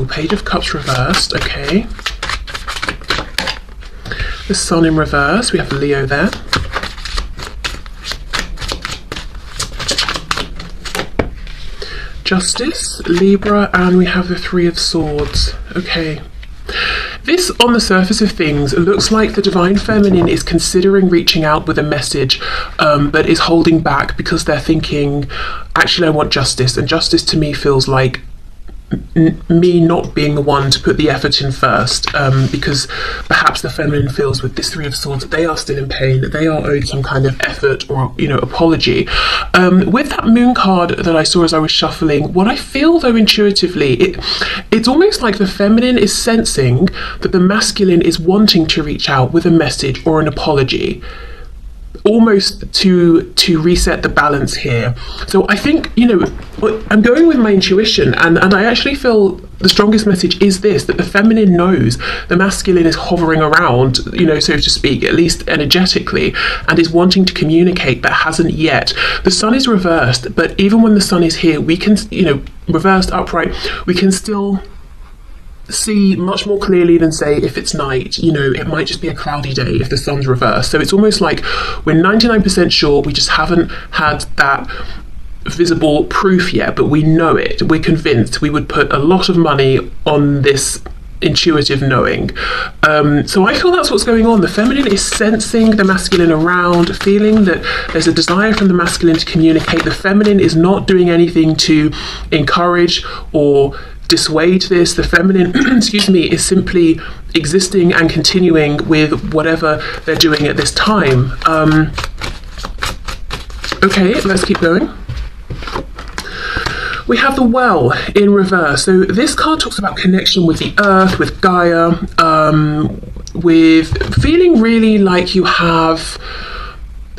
beautiful. Page of Cups reversed, okay. The Sun in reverse, we have Leo there. Justice, Libra, and we have the Three of Swords, okay. This, on the surface of things, looks like the Divine Feminine is considering reaching out with a message, but is holding back because they're thinking, actually I want justice, and justice to me feels like me not being the one to put the effort in first, because perhaps the feminine feels with this Three of Swords that they are still in pain, that they are owed some kind of effort or, you know, apology. With that Moon card that I saw as I was shuffling, what I feel though intuitively, it's almost like the feminine is sensing that the masculine is wanting to reach out with a message or an apology, almost to reset the balance here. So I think, you know, I'm going with my intuition, and I actually feel the strongest message is this, that the feminine knows the masculine is hovering around, you know, so to speak, at least energetically, and is wanting to communicate but hasn't yet. The Sun is reversed, but even when the Sun is here, we can, you know, reversed, upright, we can still see much more clearly than, say, if it's night. You know, it might just be a cloudy day if the Sun's reversed. So it's almost like we're 99% sure, we just haven't had that visible proof yet, but we know it, we're convinced. We would put a lot of money on this intuitive knowing. So I feel that's what's going on. The feminine is sensing the masculine around, feeling that there's a desire from the masculine to communicate. The feminine is not doing anything to encourage or dissuade this. The feminine excuse me, is simply existing and continuing with whatever they're doing at this time. Okay, let's keep going. We have the Well in reverse. So this card talks about connection with the earth, with Gaia, with feeling really like you have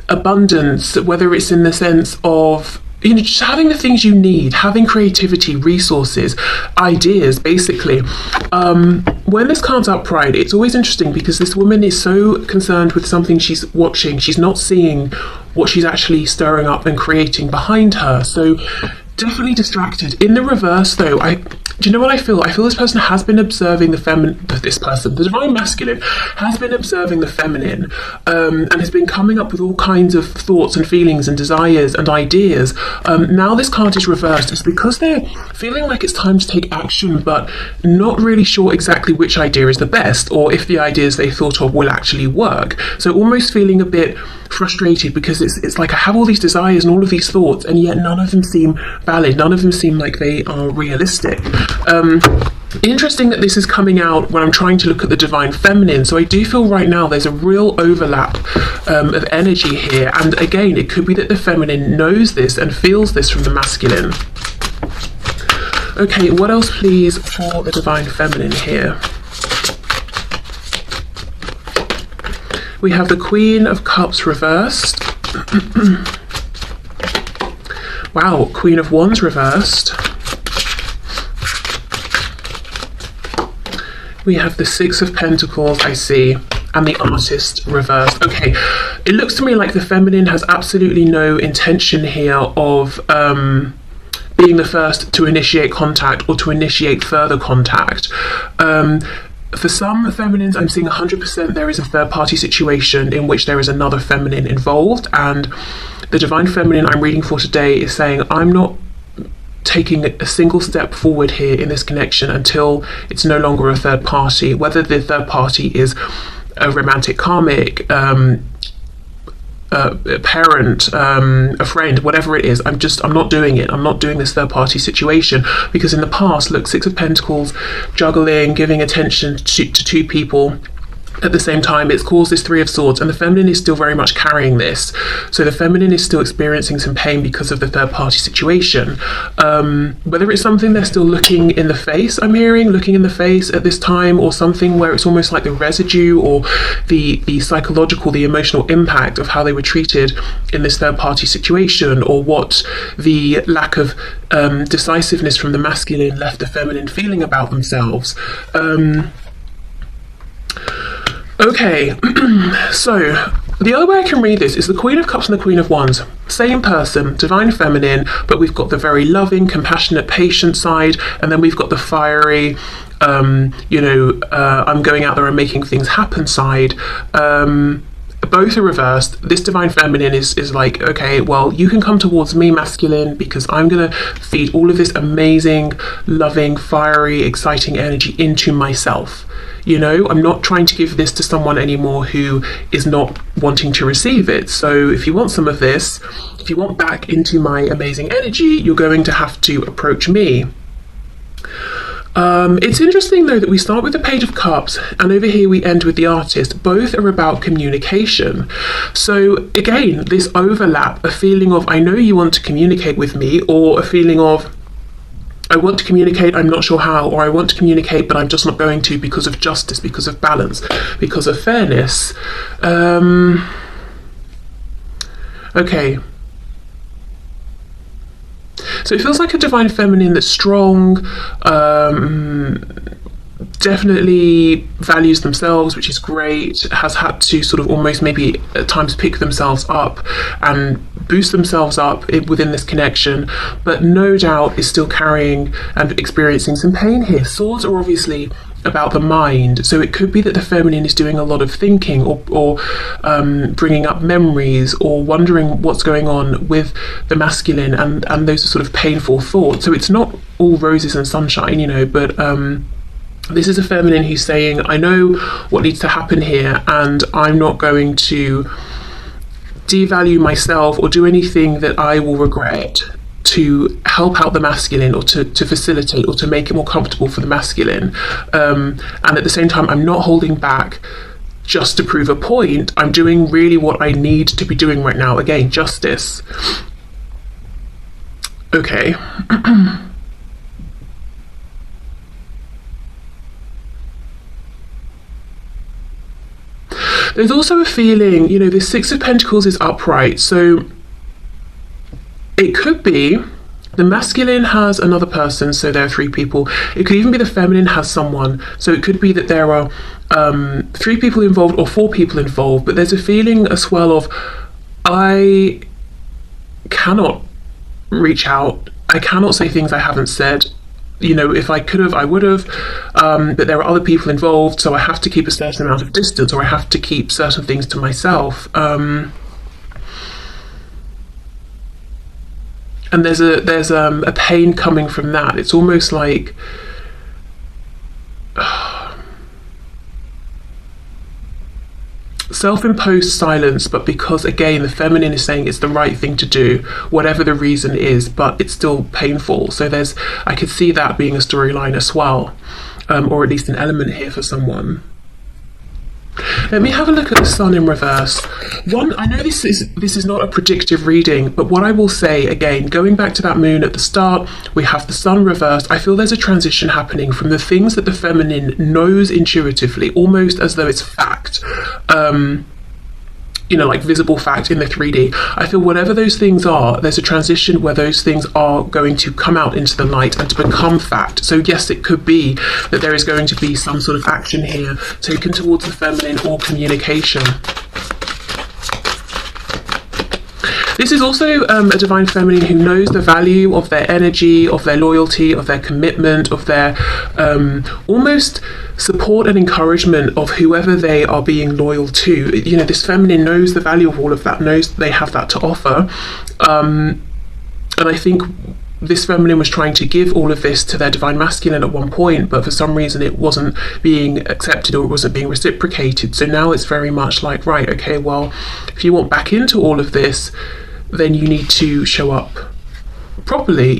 abundance, whether it's in the sense of, you know, just having the things you need, having creativity, resources, ideas, basically. When this card's upright, it's always interesting because this woman is so concerned with something she's watching, she's not seeing what she's actually stirring up and creating behind her. So definitely distracted. In the reverse though, do you know what I feel? I feel this person has been observing the the Divine Masculine has been observing the feminine, and has been coming up with all kinds of thoughts and feelings and desires and ideas. Now this card is reversed. It's because they're feeling like it's time to take action, but not really sure exactly which idea is the best, or if the ideas they thought of will actually work. So almost feeling a bit frustrated because it's like I have all these desires and all of these thoughts, and yet none of them seem valid, none of them seem like they are realistic. Interesting that this is coming out when I'm trying to look at the Divine Feminine, so I do feel right now there's a real overlap of energy here, and again it could be that the feminine knows this and feels this from the masculine. Okay, what else please for the Divine Feminine here? We have the Queen of Cups reversed. Wow, Queen of Wands reversed. We have the Six of Pentacles, I see, and the Artist reversed. Okay, it looks to me like the feminine has absolutely no intention here of being the first to initiate contact or to initiate further contact. For some feminines, I'm seeing 100% there is a third-party situation in which there is another feminine involved, and the Divine Feminine I'm reading for today is saying, I'm not taking a single step forward here in this connection until it's no longer a third party, whether the third party is a romantic karmic, a parent, a friend, whatever it is. I'm not doing it. I'm not doing this third party situation, because in the past, look, Six of Pentacles, juggling, giving attention to two people at the same time, it's caused this Three of Swords, and the feminine is still very much carrying this. So the feminine is still experiencing some pain because of the third party situation. Whether it's something they're still looking in the face, I'm hearing, looking in the face at this time, or something where it's almost like the residue or the psychological, the emotional impact of how they were treated in this third party situation, or what the lack of decisiveness from the masculine left the feminine feeling about themselves. Okay, so The other way I can read this is the Queen of Cups and the Queen of Wands. Same person, divine feminine, but we've got the very loving, compassionate, patient side, and then we've got the fiery, I'm going out there and making things happen side. Both are reversed. This divine feminine is like, okay, well, you can come towards me, masculine, because I'm going to feed all of this amazing, loving, fiery, exciting energy into myself. I'm not trying to give this to someone anymore who is not wanting to receive it. So if you want some of this, if you want back into my amazing energy, you're going to have to approach me. It's interesting though that we start with the Page of Cups and over here we end with the Artist. Both are about communication. So again, this overlap, a feeling of I know you want to communicate with me, or a feeling of I want to communicate, I'm not sure how, or I want to communicate but I'm just not going to because of justice, because of balance, because of fairness. Okay. So it feels like a divine feminine that's strong, definitely values themselves, which is great, has had to sort of almost maybe at times pick themselves up and boost themselves up within this connection, but no doubt is still carrying and experiencing some pain here. Swords are obviously about the mind, so it could be that the feminine is doing a lot of thinking or bringing up memories or wondering what's going on with the masculine, and those are sort of painful thoughts. So it's not all roses and sunshine, but this is a feminine who's saying, I know what needs to happen here, and I'm not going to devalue myself or do anything that I will regret to help out the masculine, or to facilitate or to make it more comfortable for the masculine. And at the same time, I'm not holding back just to prove a point. I'm doing really what I need to be doing right now. Again, justice. Okay. There's also a feeling, this Six of Pentacles is upright, so it could be the masculine has another person, so there are three people. It could even be the feminine has someone, so it could be that there are 3 people involved or 4 people involved, but there's a feeling as well of I cannot reach out, I cannot say things I haven't said. If I could have, I would have, but there are other people involved, so I have to keep a certain amount of distance, or I have to keep certain things to myself. And there's a pain coming from that. It's almost like self-imposed silence, but because again the feminine is saying it's the right thing to do, whatever the reason is, but it's still painful. So I could see that being a storyline as well, or at least an element here for someone. Let me have a look at the Sun in reverse. I know this is not a predictive reading, but what I will say, again, going back to that moon at the start, we have the Sun reversed. I feel there's a transition happening from the things that the feminine knows intuitively, almost as though it's fact, like visible fact in the 3D. I feel whatever those things are, there's a transition where those things are going to come out into the light and to become fact. So yes, it could be that there is going to be some sort of action here taken towards the feminine or communication. This is also a divine feminine who knows the value of their energy, of their loyalty, of their commitment, of their almost support and encouragement of whoever they are being loyal to. This feminine knows the value of all of that, knows they have that to offer. And I think this feminine was trying to give all of this to their divine masculine at one point, but for some reason it wasn't being accepted, or it wasn't being reciprocated. So now it's very much like, right, okay, well, if you want back into all of this, then you need to show up properly,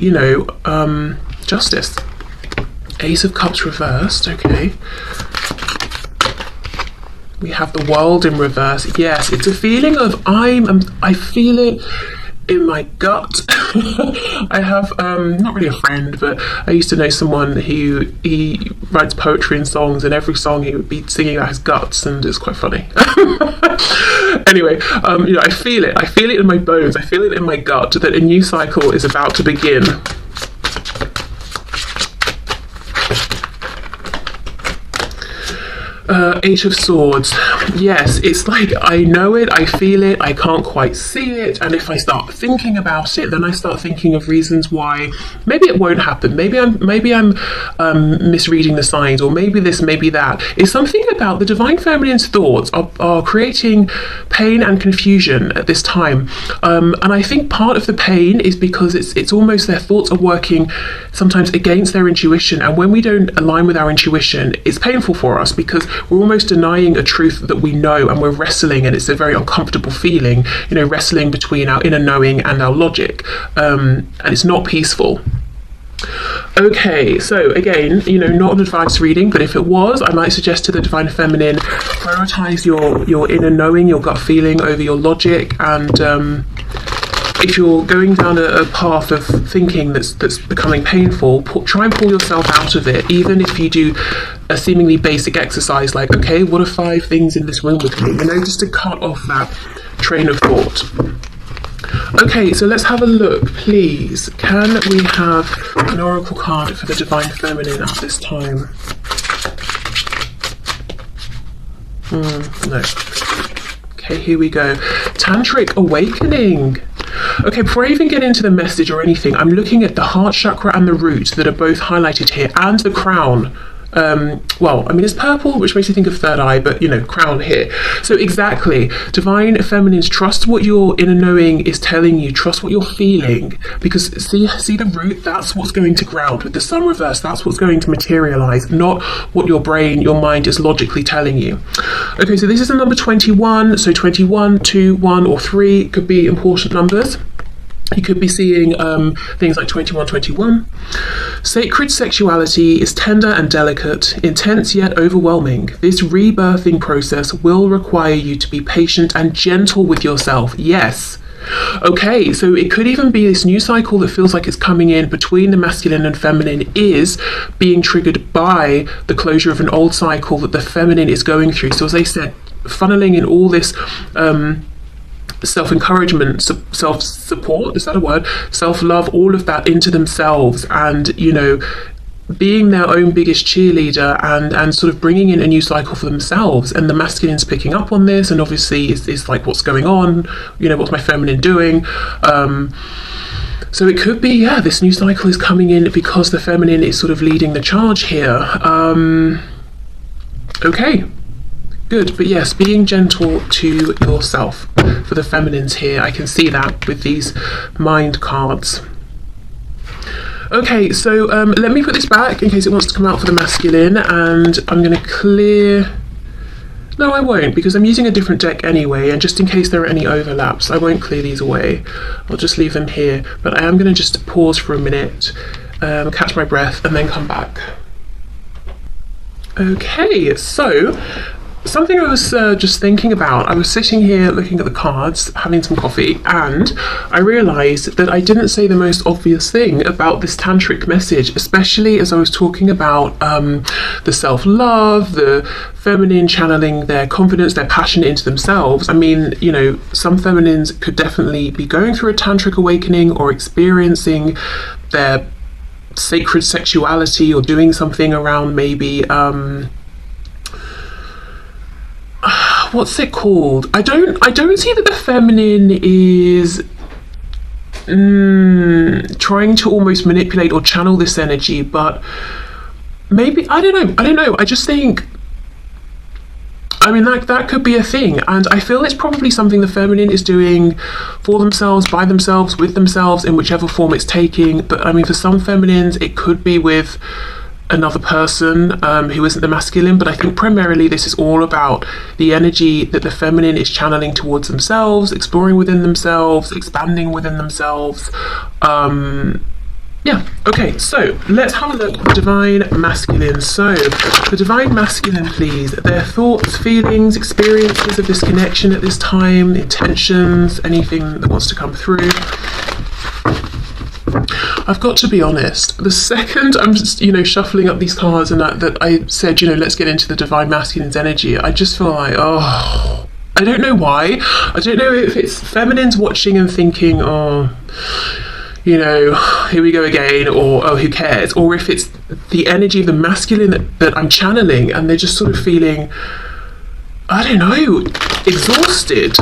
justice. Ace of Cups reversed, okay. We have the World in reverse. Yes, it's a feeling of I feel it in my gut. I have not really a friend, but I used to know someone who he writes poetry and songs, and every song he would be singing about his guts, and it's quite funny. Anyway, I feel it in my bones, I feel it in my gut that a new cycle is about to begin. Eight of Swords. Yes, it's like I know it, I feel it, I can't quite see it, and if I start thinking about it, then I start thinking of reasons why maybe it won't happen. Maybe I'm misreading the signs, or maybe this, maybe that. It's something about the Divine Feminine's thoughts are creating pain and confusion at this time, and I think part of the pain is because it's almost their thoughts are working sometimes against their intuition, and when we don't align with our intuition, it's painful for us because we're almost denying a truth that we know, and we're wrestling, and it's a very uncomfortable feeling, wrestling between our inner knowing and our logic, and it's not peaceful. Okay, so again, not an advice reading, but if it was, I might suggest to the Divine Feminine, prioritize your inner knowing, your gut feeling over your logic, and if you're going down a path of thinking that's becoming painful, try and pull yourself out of it, even if you do a seemingly basic exercise like, okay, what are 5 things in this room with me? Just to cut off that train of thought. Okay, so let's have a look, please. Can we have an oracle card for the Divine Feminine at this time? No. Okay, here we go. Tantric Awakening. Okay, before I even get into the message or anything, I'm looking at the heart chakra and the root that are both highlighted here, and the crown. It's purple, which makes you think of third eye, but crown here. So exactly, Divine Feminines, trust what your inner knowing is telling you, trust what you're feeling, because see the root, that's what's going to ground. With the sun reverse, that's what's going to materialize, not what your brain, your mind is logically telling you. Okay, so this is the number 21, so 21, 2, 1 or 3 could be important numbers. You could be seeing things like 2121. Sacred sexuality is tender and delicate, intense yet overwhelming. This rebirthing process will require you to be patient and gentle with yourself. Yes. Okay, so it could even be this new cycle that feels like it's coming in between the masculine and feminine is being triggered by the closure of an old cycle that the feminine is going through. So as I said, funneling in all this self-encouragement, self-support, is that a word? Self-love, all of that into themselves, and being their own biggest cheerleader, and sort of bringing in a new cycle for themselves. And the masculine's picking up on this, and obviously is like, what's going on, what's my feminine doing? So it could be, this new cycle is coming in because the feminine is sort of leading the charge here. Okay, good. But yes, being gentle to yourself for the feminines here. I can see that with these mind cards. Okay, so let me put this back in case it wants to come out for the masculine, and I'm going to clear... No, I won't, because I'm using a different deck anyway, and just in case there are any overlaps, I won't clear these away. I'll just leave them here, but I am going to just pause for a minute, catch my breath, and then come back. Okay, so something I was just thinking about, I was sitting here looking at the cards, having some coffee, and I realised that I didn't say the most obvious thing about this tantric message, especially as I was talking about the self-love, the feminine channeling their confidence, their passion into themselves. I mean, some feminines could definitely be going through a tantric awakening or experiencing their sacred sexuality, or doing something around maybe what's it called? I don't see that the feminine is trying to almost manipulate or channel this energy, but maybe I don't know. I just think, that could be a thing, and I feel it's probably something the feminine is doing for themselves, by themselves, with themselves, in whichever form it's taking. But for some feminines it could be with another person who isn't the masculine, but I think primarily this is all about the energy that the feminine is channeling towards themselves, exploring within themselves, expanding within themselves. Okay, so let's have a look at the Divine Masculine. So the Divine Masculine, please, their thoughts, feelings, experiences of this connection at this time, intentions, anything that wants to come through. I've got to be honest, the second I'm just, shuffling up these cards and that I said, let's get into the Divine Masculine's energy, I just feel like, I don't know why. I don't know if it's feminines watching and thinking, here we go again, or who cares, or if it's the energy of the masculine that I'm channeling, and they're just sort of feeling, I don't know, exhausted.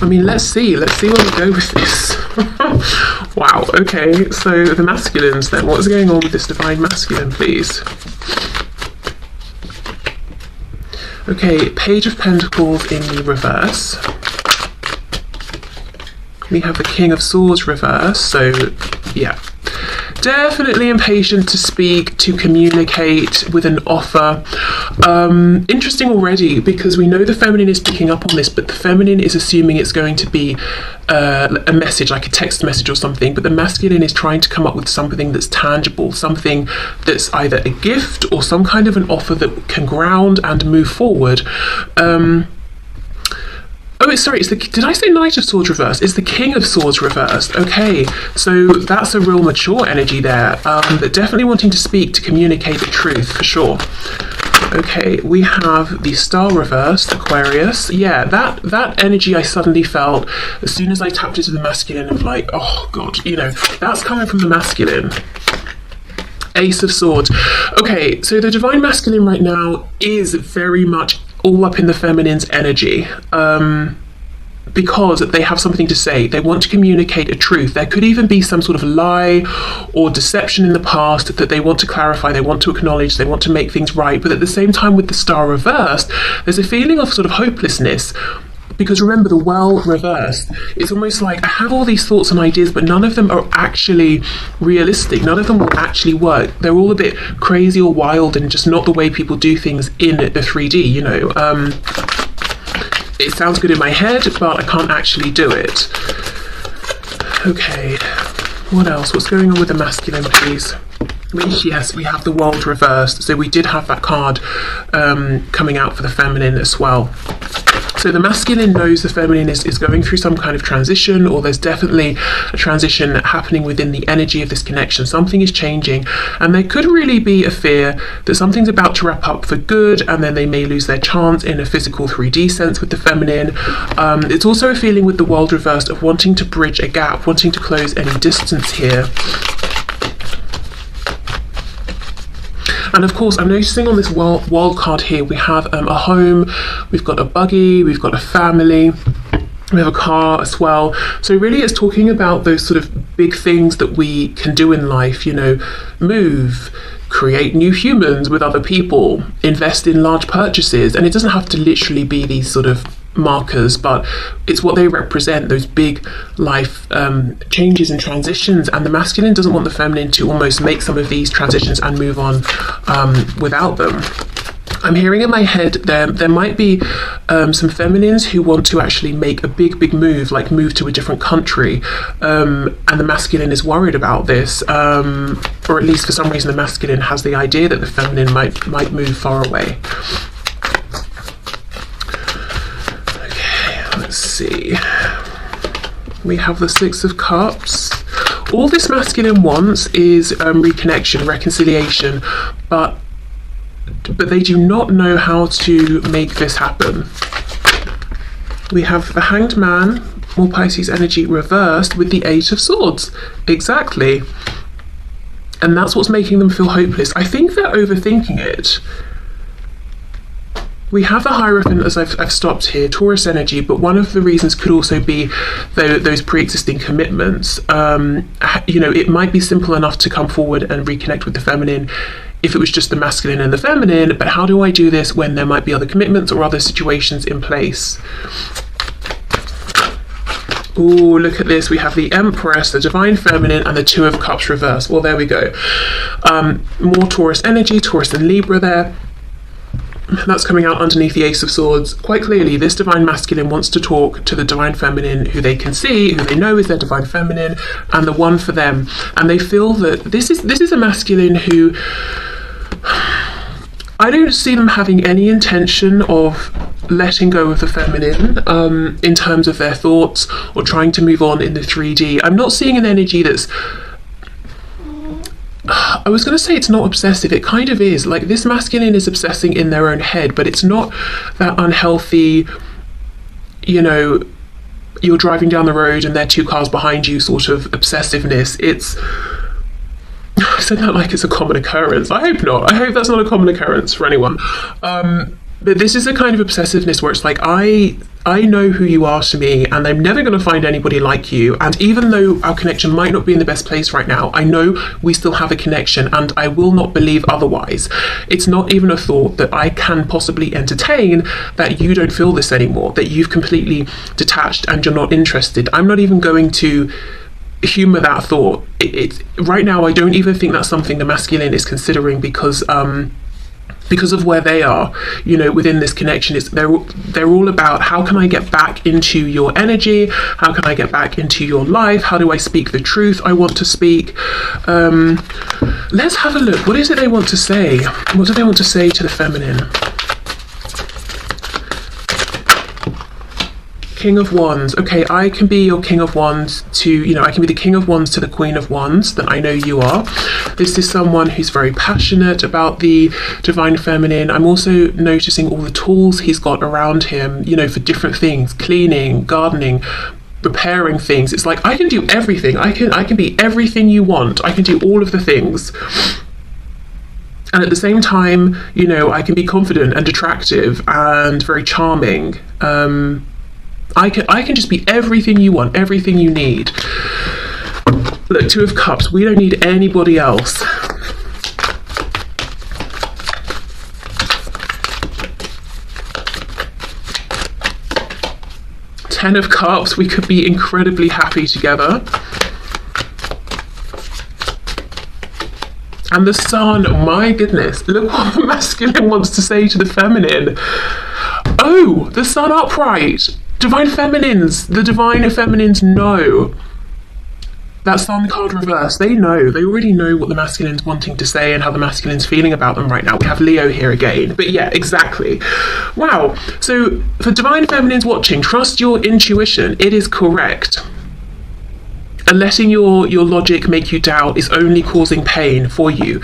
I mean, let's see where we go with this. Wow, okay, so the masculines then, what's going on with this divine masculine, please? Okay, Page of Pentacles in the reverse. We have the King of Swords reverse, so yeah. Definitely impatient to speak, to communicate with an offer. Interesting already, because we know the feminine is picking up on this, but the feminine is assuming it's going to be a message, like a text message or something, but the masculine is trying to come up with something that's tangible, something that's either a gift or some kind of an offer that can ground and move forward. Oh, sorry, did I say Knight of Swords reversed? It's the King of Swords reversed. Okay, so that's a real mature energy there, but definitely wanting to speak, to communicate the truth, for sure. Okay, we have the Star reversed, Aquarius. Yeah, that energy I suddenly felt as soon as I tapped into the masculine of like, oh God, you know, that's coming from the masculine. Ace of Swords. Okay, so the divine masculine right now is very much all up in the feminine's energy, because they have something to say. They want to communicate a truth. There could even be some sort of lie or deception in the past that they want to clarify, they want to acknowledge, they want to make things right. But at the same time, with the Star reversed, there's a feeling of sort of hopelessness. Because remember, the Well reversed, it's almost like I have all these thoughts and ideas, but none of them are actually realistic. None of them will actually work. They're all a bit crazy or wild and just not the way people do things in the 3D, you know. It sounds good in my head, but I can't actually do it. Okay, what else? What's going on with the masculine, please? Yes, we have the World reversed, so we did have that card coming out for the feminine as well. So the masculine knows the feminine is going through some kind of transition, or there's definitely a transition happening within the energy of this connection. Something is changing, and there could really be a fear that something's about to wrap up for good, and then they may lose their chance in a physical 3D sense with the feminine. It's also a feeling with the World reversed of wanting to bridge a gap, wanting to close any distance here. And of course, I'm noticing on this world card here, we have a home, we've got a buggy, we've got a family, we have a car as well. So really it's talking about those sort of big things that we can do in life, you know, move, create new humans with other people, invest in large purchases. And it doesn't have to literally be these sort of markers, but it's what they represent, those big life changes and transitions. And the masculine doesn't want the feminine to almost make some of these transitions and move on without them. I'm hearing in my head there might be some feminines who want to actually make a big move, like move to a different country, and the masculine is worried about this, or at least for some reason the masculine has the idea that the feminine might move far away. Let's see. We have the Six of Cups. All this masculine wants is reconnection, reconciliation, but they do not know how to make this happen. We have the Hanged Man, more Pisces energy reversed with the Eight of Swords. Exactly. And that's what's making them feel hopeless. I think they're overthinking it. We have the Hierophant, as I've stopped here, Taurus energy, but one of the reasons could also be those pre-existing commitments. You know, it might be simple enough to come forward and reconnect with the feminine if it was just the masculine and the feminine, but how do I do this when there might be other commitments or other situations in place? Oh, look at this. We have the Empress, the Divine Feminine, and the Two of Cups reversed. Well, there we go. More Taurus energy, Taurus and Libra there. That's coming out underneath the Ace of Swords. Quite clearly, this Divine Masculine wants to talk to the Divine Feminine, who they can see, who they know is their Divine Feminine, and the one for them. And they feel that this is a masculine who, I don't see them having any intention of letting go of the feminine in terms of their thoughts or trying to move on in the 3D. I'm not seeing an energy that's, I was going to say it's not obsessive, it kind of is. Like, this masculine is obsessing in their own head, but it's not that unhealthy, you know, you're driving down the road and there are two cars behind you sort of obsessiveness. It's I said that like it's a common occurrence. I hope not. I hope that's not a common occurrence for anyone. But this is a kind of obsessiveness where it's like, I know who you are to me, and I'm never going to find anybody like you. And even though our connection might not be in the best place right now, I know we still have a connection, and I will not believe otherwise. It's not even a thought that I can possibly entertain that you don't feel this anymore, that you've completely detached and you're not interested. I'm not even going to humor that thought. It's right now, I don't even think that's something the masculine is considering, because of where they are, you know, within this connection. They're all about, how can I get back into your energy? How can I get back into your life? How do I speak the truth I want to speak? Let's have a look. What is it they want to say? What do they want to say to the feminine? King of Wands. Okay, I can be your King of Wands to, you know, I can be the King of Wands to the Queen of Wands that I know you are. This is someone who's very passionate about the divine feminine. I'm also noticing all the tools he's got around him, you know, for different things, cleaning, gardening, repairing things. It's like, I can do everything. I can be everything you want. I can do all of the things. And at the same time, you know, I can be confident and attractive and very charming. I can just be everything you want, everything you need. Look, Two of Cups, we don't need anybody else. Ten of Cups, we could be incredibly happy together. And the Sun, my goodness, look what the masculine wants to say to the feminine. Oh, the Sun upright. Divine feminines, the divine feminines know. That Sun card reverse, they know. They already know what the masculine's wanting to say and how the masculine's feeling about them right now. We have Leo here again. But yeah, exactly. Wow. So for divine feminines watching, trust your intuition. It is correct. And letting your logic make you doubt is only causing pain for you.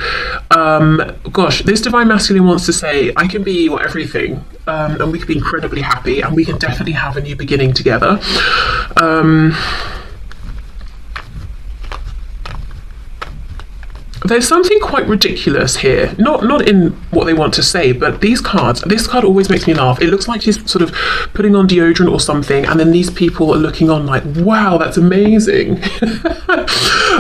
Gosh, this divine masculine wants to say, I can be your everything, and we can be incredibly happy, and we can definitely have a new beginning together. There's something quite ridiculous here, not in what they want to say, but these cards, this card always makes me laugh. It looks like she's sort of putting on deodorant or something, and then these people are looking on like, wow, that's amazing.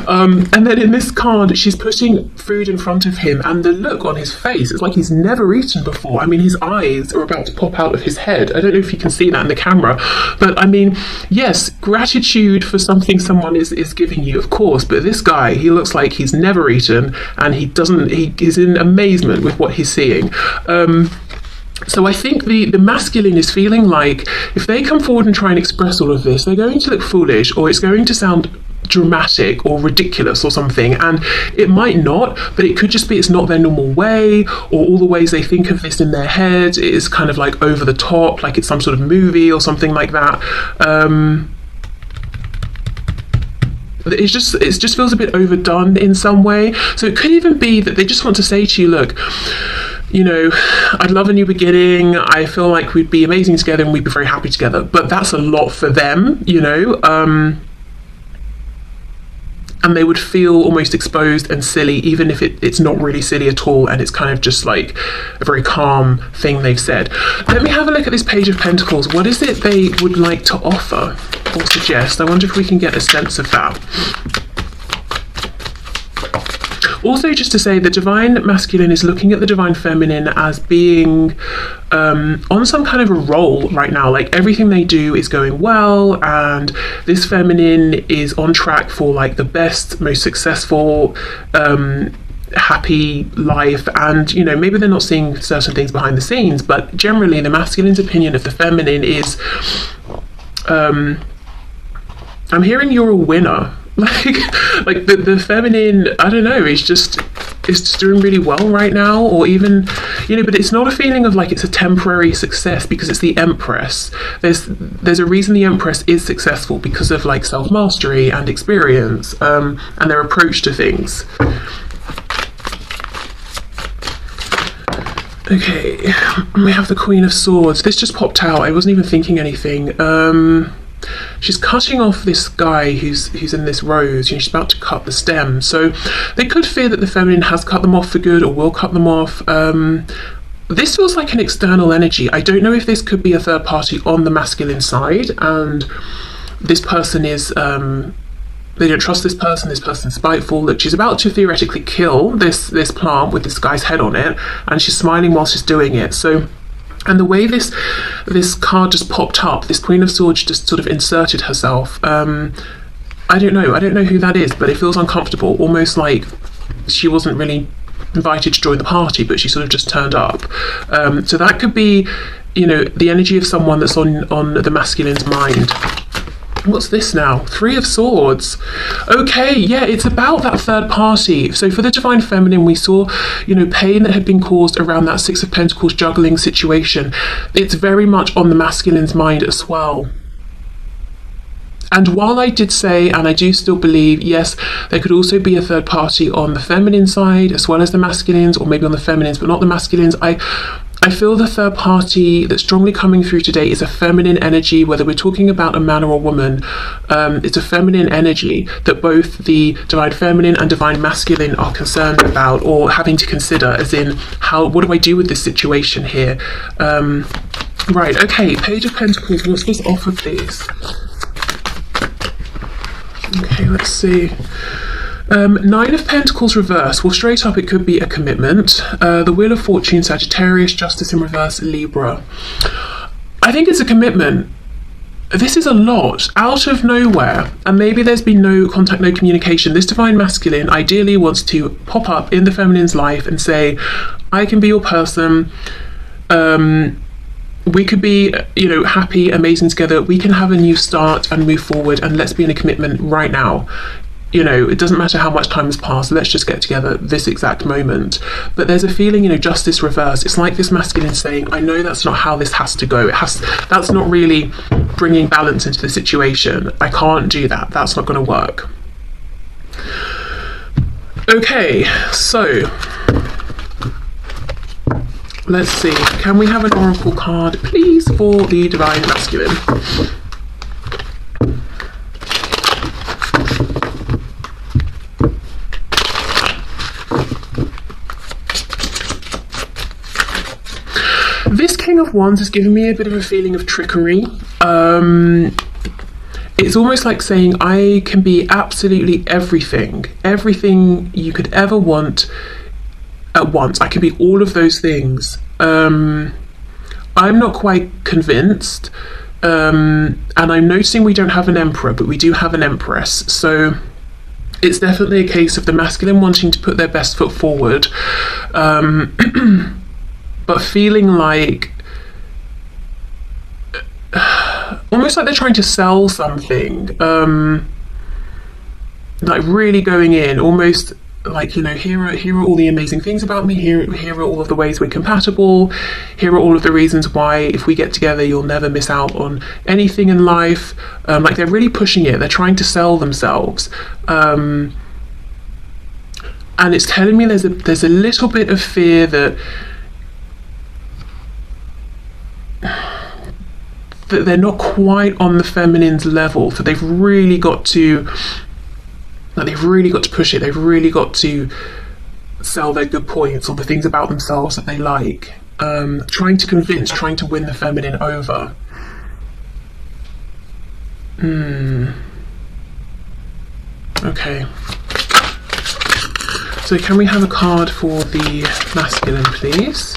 And then in this card, she's putting food in front of him, and the look on his face, it's like he's never eaten before. I mean, his eyes are about to pop out of his head. I don't know if you can see that in the camera, but I mean, yes, gratitude for something someone is giving you, of course, but this guy, he looks like he's never eaten, and he's in amazement with what he's seeing. So I think the masculine is feeling like if they come forward and try and express all of this, they're going to look foolish, or it's going to sound dramatic or ridiculous or something, and it might not, but it could just be it's not their normal way, or all the ways they think of this in their head is kind of like over the top, like it's some sort of movie or something like that. It just feels a bit overdone in some way. So it could even be that they just want to say to you, look, you know, I'd love a new beginning. I feel like we'd be amazing together and we'd be very happy together. But that's a lot for them, you know. And they would feel almost exposed and silly, even if it's not really silly at all, and it's kind of just like a very calm thing they've said. Let me have a look at this Page of Pentacles. What is it they would like to offer or suggest? I wonder if we can get a sense of that. Also, just to say, the divine masculine is looking at the divine feminine as being on some kind of a roll right now. Like everything they do is going well, and this feminine is on track for like the best, most successful, happy life. And you know, maybe they're not seeing certain things behind the scenes, but generally the masculine's opinion of the feminine is I'm hearing you're a winner. Like the feminine, I don't know, is just doing really well right now, or even, you know, but it's not a feeling of like it's a temporary success, because it's the Empress. There's a reason the Empress is successful, because of like self-mastery and experience, and their approach to things. Okay, we have the Queen of Swords. This just popped out. I wasn't even thinking anything. she's cutting off this guy who's in this rose. You know, she's about to cut the stem. So they could fear that the feminine has cut them off for good or will cut them off. This feels like an external energy. I don't know if this could be a third party on the masculine side, and this person is they don't trust this person's spiteful. Look, she's about to theoretically kill this plant with this guy's head on it, and she's smiling while she's doing it. So, and the way this card just popped up, this Queen of Swords just sort of inserted herself. I don't know who that is, but it feels uncomfortable, almost like she wasn't really invited to join the party, but she sort of just turned up. So that could be, you know, the energy of someone that's on the masculine's mind. What's this now? 3 of Swords. Okay, yeah, it's about that third party. So for the Divine Feminine, we saw, you know, pain that had been caused around that 6 of Pentacles juggling situation. It's very much on the masculine's mind as well. And while I did say, and I do still believe, yes, there could also be a third party on the feminine side as well as the masculines, or maybe on the feminines but not the masculines, I feel the third party that's strongly coming through today is a feminine energy, whether we're talking about a man or a woman. It's a feminine energy that both the Divine Feminine and Divine Masculine are concerned about or having to consider, as in, what do I do with this situation here? Right, okay, Page of Pentacles, what's this offer, please? Okay, let's see. 9 of Pentacles reverse. Well, straight up it could be a commitment. The Wheel of Fortune, Sagittarius, Justice in reverse, Libra. I think it's a commitment. This is a lot out of nowhere, and maybe there's been no contact, no communication. This Divine Masculine ideally wants to pop up in the feminine's life and say, I can be your person. We could be, you know, happy, amazing together. We can have a new start and move forward, and let's be in a commitment right now. You know, it doesn't matter how much time has passed, let's just get together this exact moment. But there's a feeling, you know, justice reverse. It's like this masculine saying, I know that's not how this has to go. That's not really bringing balance into the situation. I can't do that. That's not going to work. Okay, so let's see. Can we have an oracle card, please, for the Divine Masculine? This King of Wands has given me a bit of a feeling of trickery. It's almost like saying I can be absolutely everything you could ever want at once. I can be all of those things. I'm not quite convinced, and I'm noticing we don't have an Emperor, but we do have an Empress. So it's definitely a case of the masculine wanting to put their best foot forward, but feeling like almost like they're trying to sell something, like really going in, almost like, you know, here are all the amazing things about me, here are all of the ways we're compatible, here are all of the reasons why if we get together you'll never miss out on anything in life. Like they're really pushing it, they're trying to sell themselves, and it's telling me there's a little bit of fear that they're not quite on the feminine's level, that they've really got to push it, they've really got to sell their good points or the things about themselves that they like, trying to convince, trying to win the feminine over. Okay, so can we have a card for the masculine, please?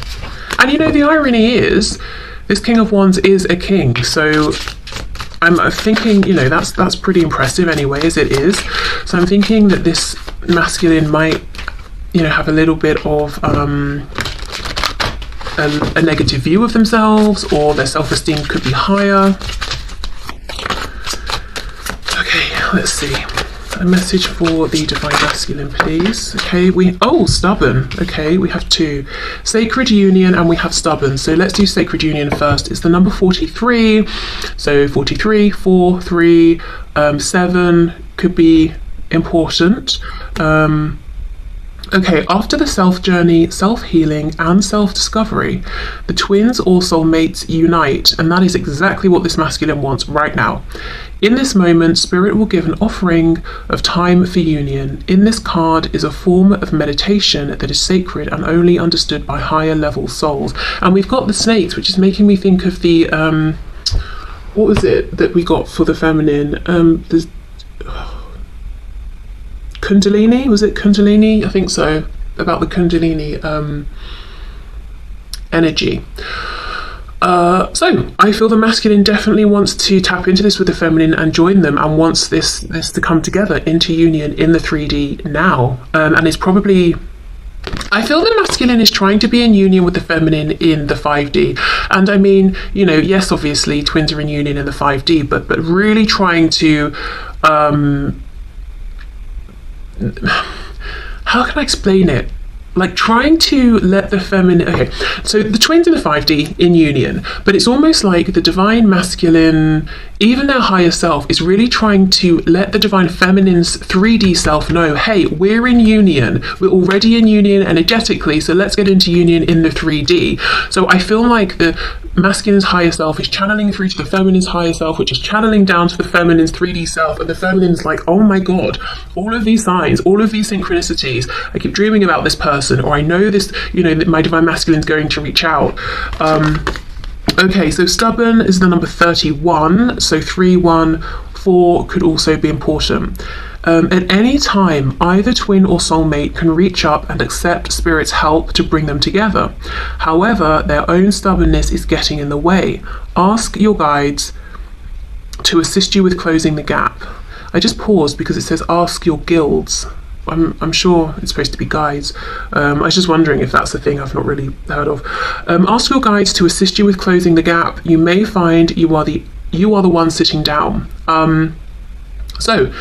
And you know, the irony is this King of Wands is a king, so I'm thinking, you know, that's pretty impressive anyway, as it is. So I'm thinking that this masculine might, you know, have a little bit of a negative view of themselves, or their self-esteem could be higher. Okay, let's see. A message for the Divine Masculine, please. Okay, stubborn. Okay, we have 2. Sacred Union and we have stubborn. So let's do Sacred Union first. It's the number 43. So 43, 4, 3, 7 could be important. Okay, after the self journey, self healing, and self discovery, the twins or soulmates unite, and that is exactly what this masculine wants right now. In this moment, Spirit will give an offering of time for union. In this card is a form of meditation that is sacred and only understood by higher level souls. And we've got the snakes, which is making me think of the what was it that we got for the feminine? There's Kundalini, was it Kundalini? I think so, about the Kundalini energy. So I feel the masculine definitely wants to tap into this with the feminine and join them, and wants this to come together into union in the 3D now. And it's probably, I feel the masculine is trying to be in union with the feminine in the 5D. And I mean, you know, yes, obviously twins are in union in the 5D, but really trying to how can I explain it? Like trying to let the feminine, okay, so the twins in the 5D in union, but it's almost like the divine masculine, even their higher self, is really trying to let the divine feminine's 3D self know, hey, we're in union, we're already in union energetically, so let's get into union in the 3D. So I feel like the masculine's higher self is channeling through to the feminine's higher self, which is channeling down to the feminine's 3D self, and the feminine's like, oh my god, all of these signs, all of these synchronicities, I keep dreaming about this person, or I know this, you know, that my divine masculine's going to reach out. Okay, so stubborn is the number 31, so 314 could also be important. At any time, either twin or soulmate can reach up and accept Spirit's help to bring them together. However, their own stubbornness is getting in the way. Ask your guides to assist you with closing the gap. I just paused because it says ask your guilds. I'm sure it's supposed to be guides. I was just wondering if that's a thing I've not really heard of. Ask your guides to assist you with closing the gap. You may find you are the one sitting down. So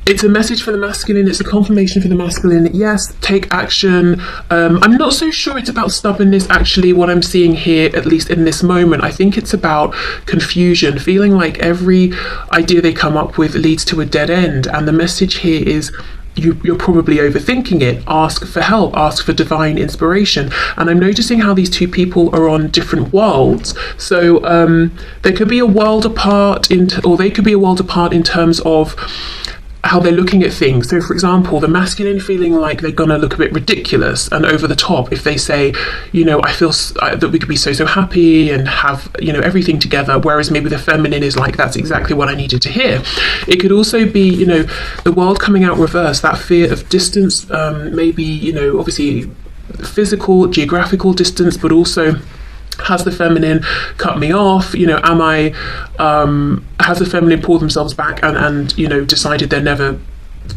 it's a message for the masculine, it's a confirmation for the masculine. Yes, take action. I'm not so sure it's about stubbornness, actually, what I'm seeing here, at least in this moment. I think it's about confusion, feeling like every idea they come up with leads to a dead end. And the message here is, you're probably overthinking it. Ask for help, ask for divine inspiration. And I'm noticing how these two people are on different worlds. So there could be a world apart, or they could be a world apart in terms of how they're looking at things. So for example, the masculine feeling like they're gonna look a bit ridiculous and over the top if they say, you know, I feel that we could be so happy and have, you know, everything together, whereas maybe the feminine is like, that's exactly what I needed to hear. It could also be, you know, the world coming out reverse, that fear of distance, maybe, you know, obviously physical, geographical distance, but also, has the feminine cut me off? You know, has the feminine pulled themselves back and you know, decided they're never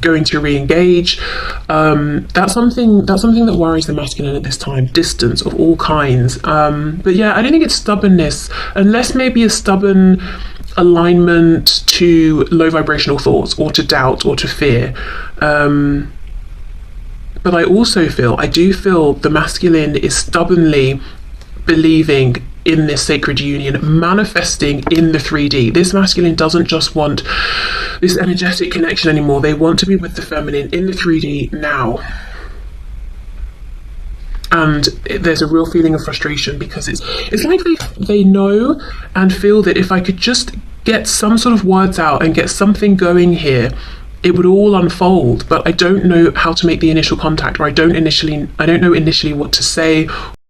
going to re-engage? That's something that worries the masculine at this time, distance of all kinds. But yeah, I don't think it's stubbornness, unless maybe a stubborn alignment to low vibrational thoughts, or to doubt, or to fear. But I do feel the masculine is stubbornly believing in this sacred union, manifesting in the 3D. This masculine doesn't just want this energetic connection anymore. They want to be with the feminine in the 3D now. And there's a real feeling of frustration, because it's like they know and feel that if I could just get some sort of words out and get something going here, it would all unfold. But I don't know how to make the initial contact, or I don't know initially what to say